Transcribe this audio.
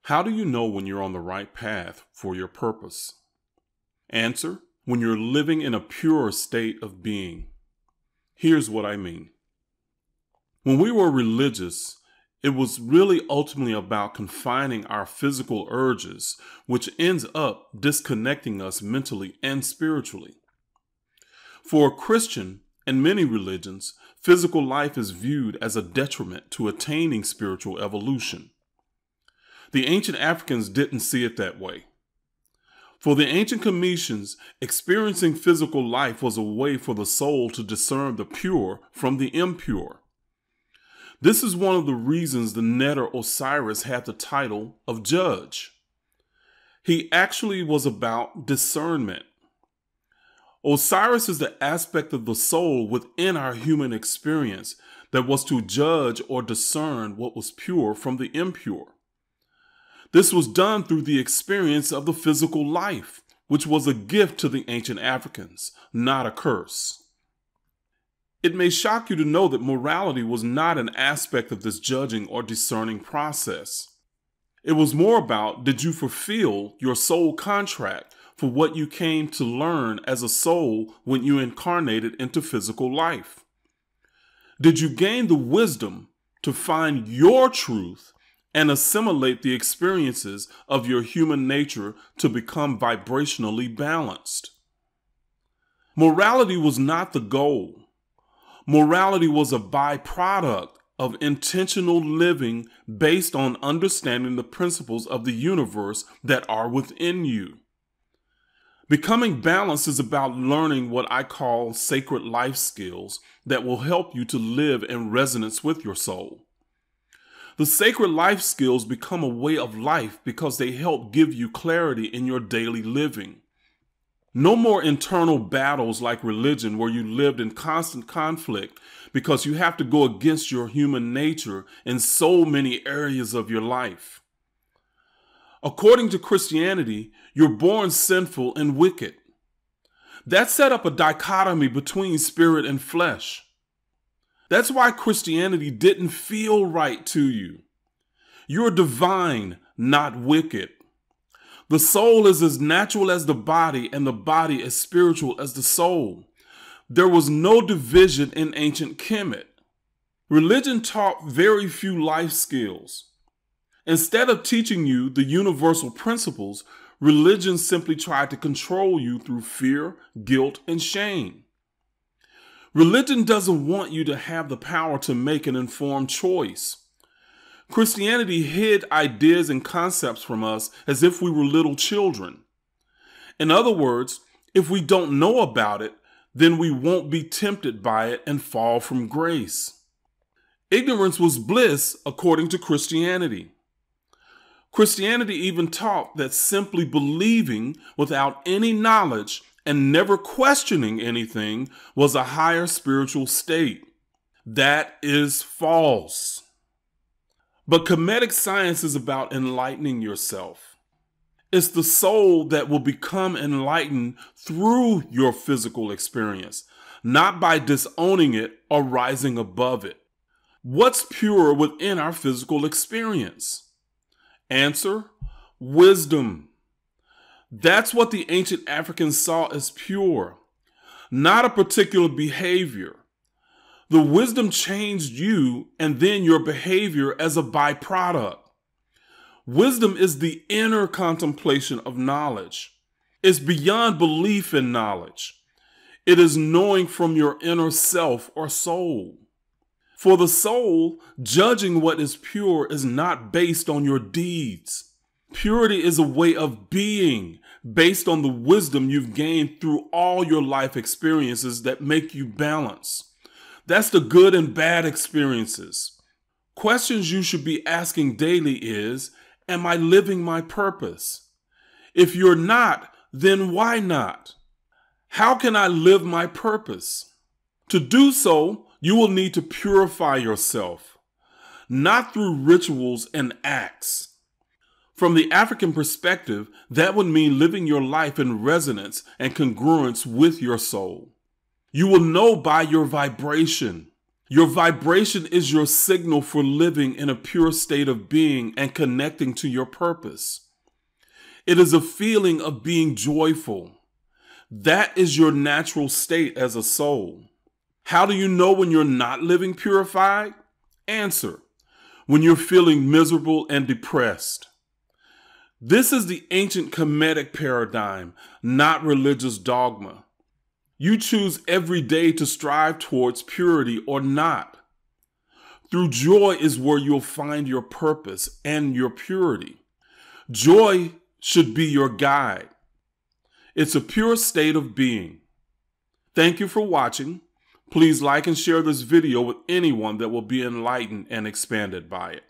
How do you know when you're on the right path for your purpose? Answer: when you're living in a pure state of being. Here's what I mean. When we were religious, it was really ultimately about confining our physical urges, which ends up disconnecting us mentally and spiritually. For a Christian and many religions, physical life is viewed as a detriment to attaining spiritual evolution. The ancient Africans didn't see it that way. For the ancient Kemetians, experiencing physical life was a way for the soul to discern the pure from the impure. This is one of the reasons the netter Osiris had the title of judge. He actually was about discernment. Osiris is the aspect of the soul within our human experience that was to judge or discern what was pure from the impure. This was done through the experience of the physical life, which was a gift to the ancient Africans, not a curse. It may shock you to know that morality was not an aspect of this judging or discerning process. It was more about, did you fulfill your soul contract for what you came to learn as a soul when you incarnated into physical life? Did you gain the wisdom to find your truth and assimilate the experiences of your human nature to become vibrationally balanced? Morality was not the goal. Morality was a byproduct of intentional living based on understanding the principles of the universe that are within you. Becoming balanced is about learning what I call sacred life skills that will help you to live in resonance with your soul. The sacred life skills become a way of life because they help give you clarity in your daily living. No more internal battles like religion where you lived in constant conflict because you have to go against your human nature in so many areas of your life. According to Christianity, you're born sinful and wicked. That set up a dichotomy between spirit and flesh. That's why Christianity didn't feel right to you. You're divine, not wicked. The soul is as natural as the body, and the body as spiritual as the soul. There was no division in ancient Kemet. Religion taught very few life skills. Instead of teaching you the universal principles, religion simply tried to control you through fear, guilt, and shame. Religion doesn't want you to have the power to make an informed choice. Christianity hid ideas and concepts from us as if we were little children. In other words, if we don't know about it, then we won't be tempted by it and fall from grace. Ignorance was bliss according to Christianity. Christianity even taught that simply believing without any knowledge and never questioning anything was a higher spiritual state. That is false. But Kemetic science is about enlightening yourself. It's the soul that will become enlightened through your physical experience, not by disowning it or rising above it. What's pure within our physical experience? Answer: wisdom. That's what the ancient Africans saw as pure, not a particular behavior. The wisdom changed you and then your behavior as a byproduct. Wisdom is the inner contemplation of knowledge. It's beyond belief in knowledge. It is knowing from your inner self or soul. For the soul, judging what is pure is not based on your deeds. Purity is a way of being based on the wisdom you've gained through all your life experiences that make you balance. That's the good and bad experiences. Questions you should be asking daily is, am I living my purpose? If you're not, then why not? How can I live my purpose? To do so, you will need to purify yourself, not through rituals and acts. From the African perspective, that would mean living your life in resonance and congruence with your soul. You will know by your vibration. Your vibration is your signal for living in a pure state of being and connecting to your purpose. It is a feeling of being joyful. That is your natural state as a soul. How do you know when you're not living purified? Answer: when you're feeling miserable and depressed. This is the ancient Kemetic paradigm, not religious dogma. You choose every day to strive towards purity or not. Through joy is where you'll find your purpose and your purity. Joy should be your guide. It's a pure state of being. Thank you for watching. Please like and share this video with anyone that will be enlightened and expanded by it.